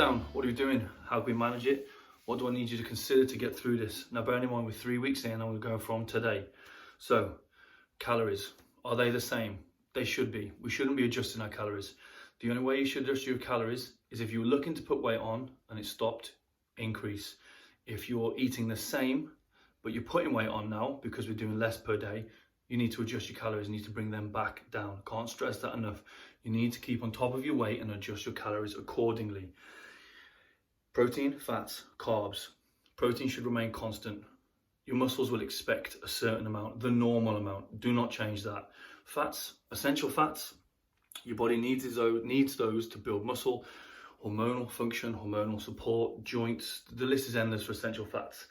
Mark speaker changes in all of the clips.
Speaker 1: down. What are we doing? How can we manage it? What do I need you to consider to get through this? Now, bearing in mind we're 3 weeks in and we're going from today. So, calories, are they the same? They should be. We shouldn't be adjusting our calories. The only way you should adjust your calories is if you're looking to put weight on and it stopped, increase. If you're eating the same, but you're putting weight on now because we're doing less per day, you need to adjust your calories, you need to bring them back down. Can't stress that enough. You need to keep on top of your weight and adjust your calories accordingly. Protein, fats, carbs. Protein should remain constant. Your muscles will expect a certain amount, the normal amount. Do not change that. Fats, essential fats, your body needs those to build muscle, hormonal function, hormonal support, joints. The list is endless for essential fats.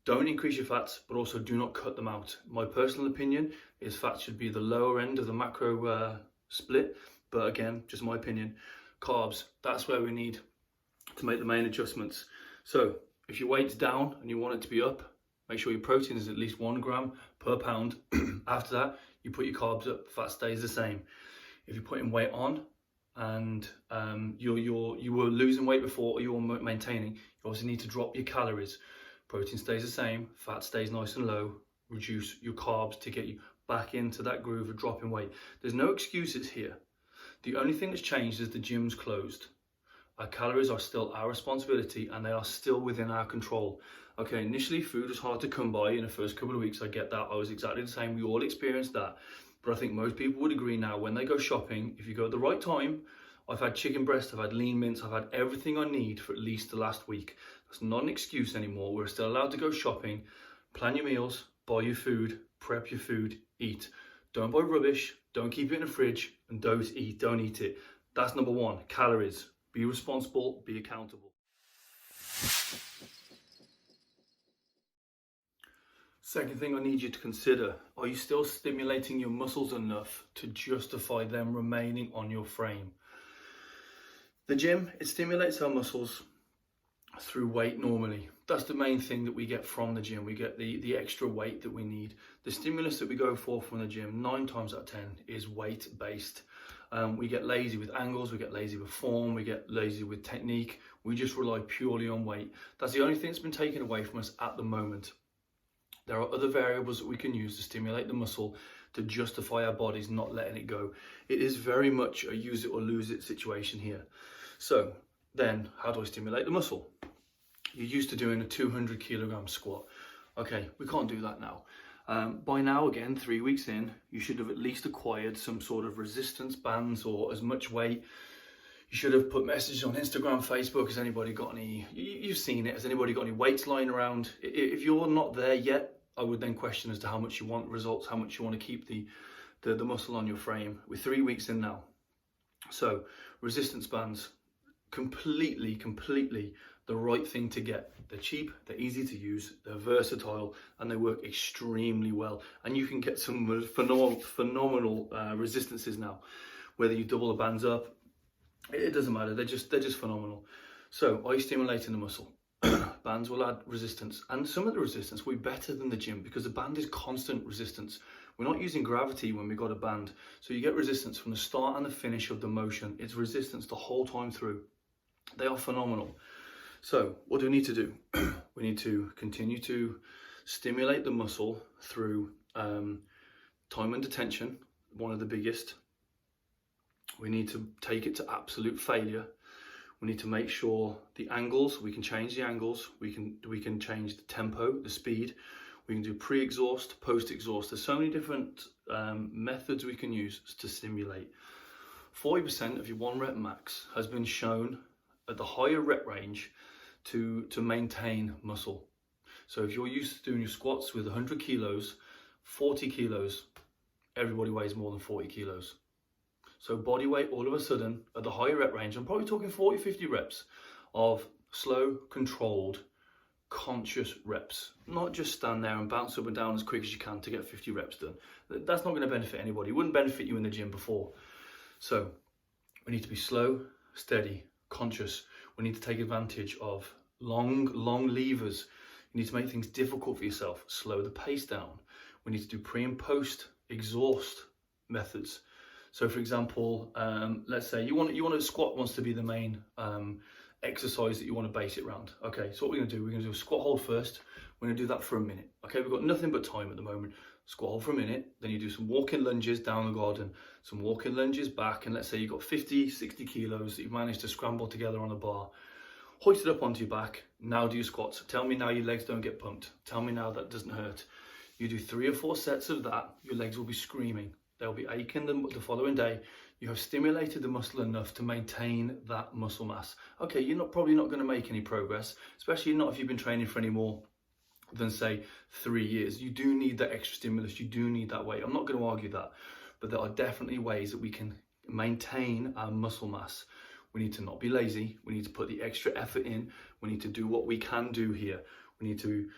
Speaker 1: Don't increase your fats, but also do not cut them out. My personal opinion is fats should be the lower end of the macro split, but again, just my opinion. Carbs, that's where we need to make the main adjustments. So if your weight's down and you want it to be up, make sure your protein is at least 1 gram per pound. After that, you put your carbs up, fat stays the same. If you're putting weight on and you were losing weight before or you were maintaining, you obviously need to drop your calories. Protein stays the same, fat stays nice and low, reduce your carbs to get you back into that groove of dropping weight. There's no excuses here. The only thing that's changed is the gym's closed. Our calories are still our responsibility and they are still within our control. Okay, initially food was hard to come by in the first couple of weeks, I get that. I was exactly the same, we all experienced that. But I think most people would agree now, when they go shopping, if you go at the right time, I've had chicken breast, I've had lean mince, I've had everything I need for at least the last week. That's not an excuse anymore. We're still allowed to go shopping, plan your meals, buy your food, prep your food, eat. Don't buy rubbish, don't keep it in the fridge, and don't eat it. That's number one, calories. Be responsible, be accountable. Second thing I need you to consider, are you still stimulating your muscles enough to justify them remaining on your frame? The gym, it stimulates our muscles through weight normally. That's the main thing that we get from the gym. We get the extra weight that we need. The stimulus that we go for from the gym, 9 times out of 10, is weight based. We get lazy with angles, we get lazy with form, we get lazy with technique. We just rely purely on weight. That's the only thing that's been taken away from us at the moment. There are other variables that we can use to stimulate the muscle to justify our bodies not letting it go. It is very much a use it or lose it situation here. So then, how do I stimulate the muscle? You're used to doing a 200 kilogram squat. Okay, we can't do that now. By now, again, 3 weeks in, you should have at least acquired some sort of resistance bands or as much weight. You should have put messages on Instagram, Facebook. Has anybody got any, you've seen it, has anybody got any weights lying around? If you're not there yet, I would then question as to how much you want results, how much you want to keep the muscle on your frame. We're 3 weeks in now. So resistance bands, completely the right thing to get. They're cheap, they're easy to use, they're versatile, and they work extremely well. And you can get some phenomenal resistances now. Whether you double the bands up, it doesn't matter, they're just phenomenal. So are you stimulating the muscle? Bands will add resistance, and some of the resistance will be better than the gym because the band is constant resistance. We're not using gravity when we've got a band. So you get resistance from the start and the finish of the motion. It's resistance the whole time through. They are phenomenal. So what do we need to do? We need to continue to stimulate the muscle through time under tension, one of the biggest. We need to take it to absolute failure. We need to make sure the angles, we can change the angles, we can change the tempo, the speed. We can do pre-exhaust, post-exhaust. There's so many different methods we can use to stimulate. 40% of your 1 rep max has been shown at the higher rep range to maintain muscle. So if you're used to doing your squats with 100 kilos, 40 kilos, everybody weighs more than 40 kilos. So body weight all of a sudden at the higher rep range, I'm probably talking 40, 50 reps of slow, controlled, conscious reps. Not just stand there and bounce up and down as quick as you can to get 50 reps done. That's not going to benefit anybody. It wouldn't benefit you in the gym before. So we need to be slow, steady, conscious. We need to take advantage of long levers. You need to make things difficult for yourself. Slow the pace down. We need to do pre and post exhaust methods. So for example, let's say you want a squat wants to be the main exercise that you want to base it around. Okay, so what we're going to do, we're going to do a squat hold first. We're going to do that for a minute. Okay, we've got nothing but time at the moment. Squat hold for a minute, then you do some walking lunges down the garden, some walking lunges back, and let's say you've got 50, 60 kilos that you've managed to scramble together on a bar. Hoist it up onto your back. Now do your squats. Tell me now your legs don't get pumped. Tell me now that doesn't hurt. You do 3 or 4 sets of that, your legs will be screaming. They'll be aching the following day. You have stimulated the muscle enough to maintain that muscle mass. Okay, you're probably not going to make any progress, especially not if you've been training for any more than say 3 years. You do need that extra stimulus. You do need that weight. I'm not going to argue that, but there are definitely ways that we can maintain our muscle mass. We need to not be lazy. We need to put the extra effort in. We need to do what we can do here. We need to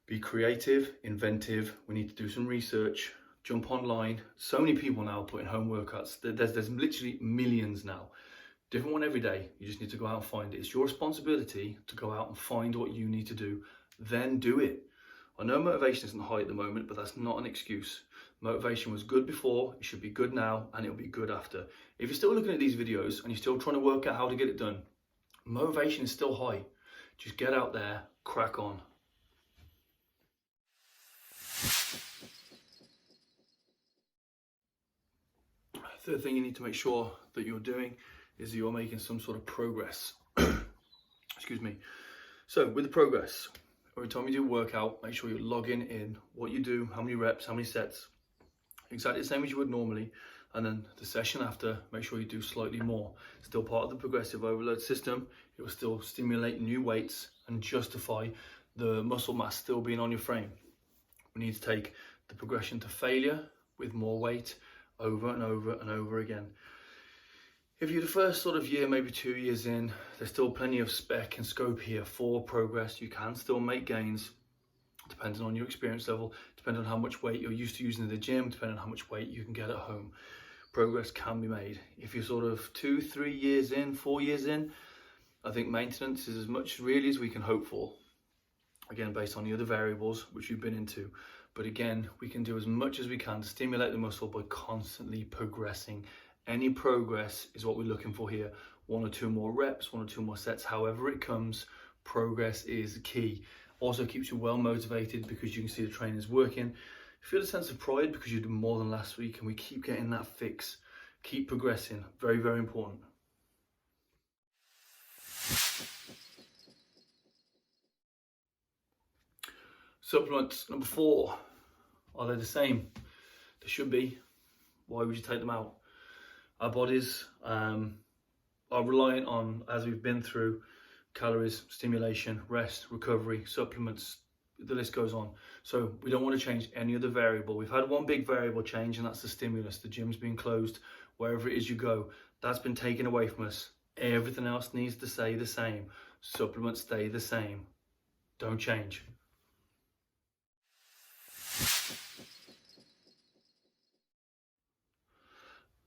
Speaker 1: be creative, inventive. We need to do some research, jump online. So many people now putting home workouts. There's literally millions now. Different one every day. You just need to go out and find it. It's your responsibility to go out and find what you need to do, then do it. I know motivation isn't high at the moment, but that's not an excuse. Motivation was good before, it should be good now, and it'll be good after. If you're still looking at these videos and you're still trying to work out how to get it done, motivation is still high. Just get out there, crack on. Third thing you need to make sure that you're doing is that you're making some sort of progress. Excuse me. So with the progress, every time you do a workout, make sure you're logging in what you do, how many reps, how many sets, exactly the same as you would normally. And then the session after, make sure you do slightly more. Still part of the progressive overload system. It will still stimulate new weights and justify the muscle mass still being on your frame. We need to take the progression to failure with more weight over and over and over again. If you're the first sort of year, maybe 2 years in, there's still plenty of spec and scope here for progress. You can still make gains depending on your experience level, depending on how much weight you're used to using in the gym, depending on how much weight you can get at home. Progress can be made. If you're sort of 2, 3 years in, 4 years in, I think maintenance is as much really as we can hope for. Again, based on the other variables which we've been into. But again, we can do as much as we can to stimulate the muscle by constantly progressing. Any progress is what we're looking for here. 1 or 2 more reps, 1 or 2 more sets, however it comes, progress is key. Also keeps you well motivated because you can see the training is working. Feel a sense of pride because you did more than last week and we keep getting that fix. Keep progressing, very, very important. Supplements, number 4. Are they the same? They should be. Why would you take them out? Our bodies are reliant on, as we've been through, calories, stimulation, rest, recovery, supplements, the list goes on. So we don't want to change any other variable. We've had one big variable change and that's the stimulus. The gym's been closed, wherever it is you go. That's been taken away from us. Everything else needs to stay the same. Supplements stay the same. Don't change.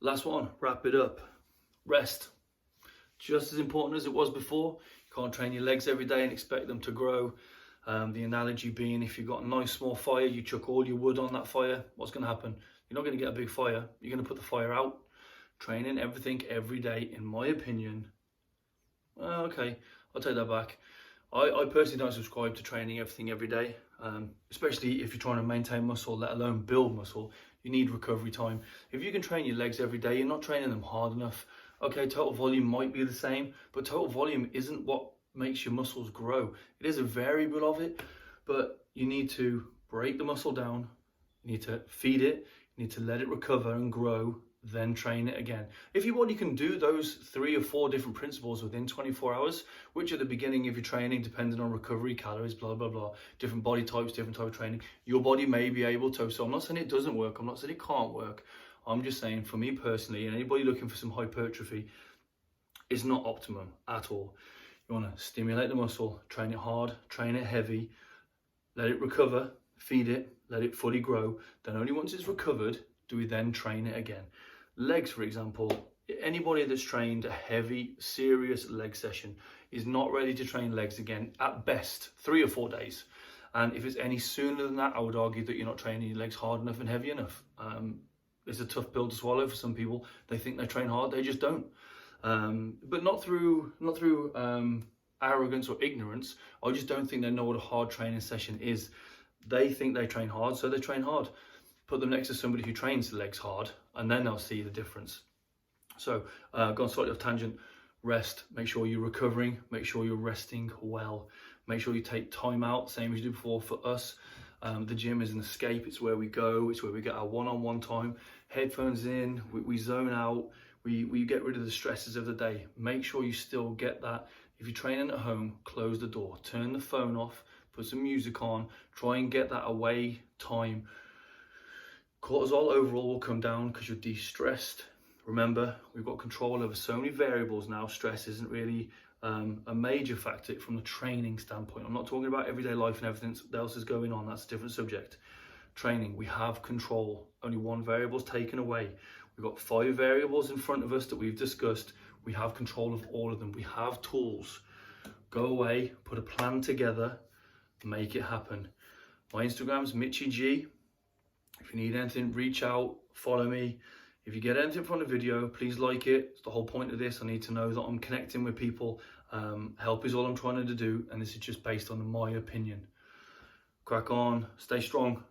Speaker 1: Last one, wrap it up. Rest. Just as important as it was before. You can't train your legs every day and expect them to grow. The analogy being, if you've got a nice small fire, you chuck all your wood on that fire, what's going to happen? You're not going to get a big fire. You're going to put the fire out. Training everything every day, in my opinion. Okay, I'll take that back. I personally don't subscribe to training everything every day, especially if you're trying to maintain muscle, let alone build muscle. You need recovery time. If you can train your legs every day, you're not training them hard enough. Okay, total volume might be the same, but total volume isn't what makes your muscles grow. It is a variable of it, but you need to break the muscle down. You need to feed it. You need to let it recover and grow, then train it again. If your body can do those 3 or 4 different principles within 24 hours, which at the beginning of your training, depending on recovery, calories, blah, blah, blah, different body types, different type of training, your body may be able to. So I'm not saying it doesn't work. I'm not saying it can't work. I'm just saying, for me personally, and anybody looking for some hypertrophy, it's not optimum at all. You want to stimulate the muscle, train it hard, train it heavy, let it recover, feed it, let it fully grow. Then only once it's recovered do we then train it again. Legs, for example, anybody that's trained a heavy, serious leg session is not ready to train legs again, at best 3 or 4 days. And if it's any sooner than that, I would argue that you're not training your legs hard enough and heavy enough. It's a tough pill to swallow for some people. They think they train hard, they just don't. but not through arrogance or ignorance. I just don't think they know what a hard training session is. They think they train hard, so they train hard. Put them next to somebody who trains legs hard, and then they'll see the difference. So, gone slightly off tangent. Rest. Make sure you're recovering. Make sure you're resting well. Make sure you take time out, same as you did before. For us, the gym is an escape. It's where we go. It's where we get our one-on-one time. Headphones in. We zone out. We get rid of the stresses of the day. Make sure you still get that. If you're training at home, close the door. Turn the phone off. Put some music on. Try and get that away time. Cortisol overall will come down because you're de-stressed. Remember, we've got control over so many variables now. Stress isn't really a major factor from the training standpoint. I'm not talking about everyday life and everything else is going on. That's a different subject. Training, we have control. Only one variable is taken away. We've got 5 variables in front of us that we've discussed. We have control of all of them. We have tools. Go away, put a plan together, make it happen. My Instagram's Mitchy G. If you need anything, reach out, follow me. If you get anything from the video, please like it. It's the whole point of this. I need to know that I'm connecting with people. Help is all I'm trying to do, and this is just based on my opinion. Crack on, stay strong.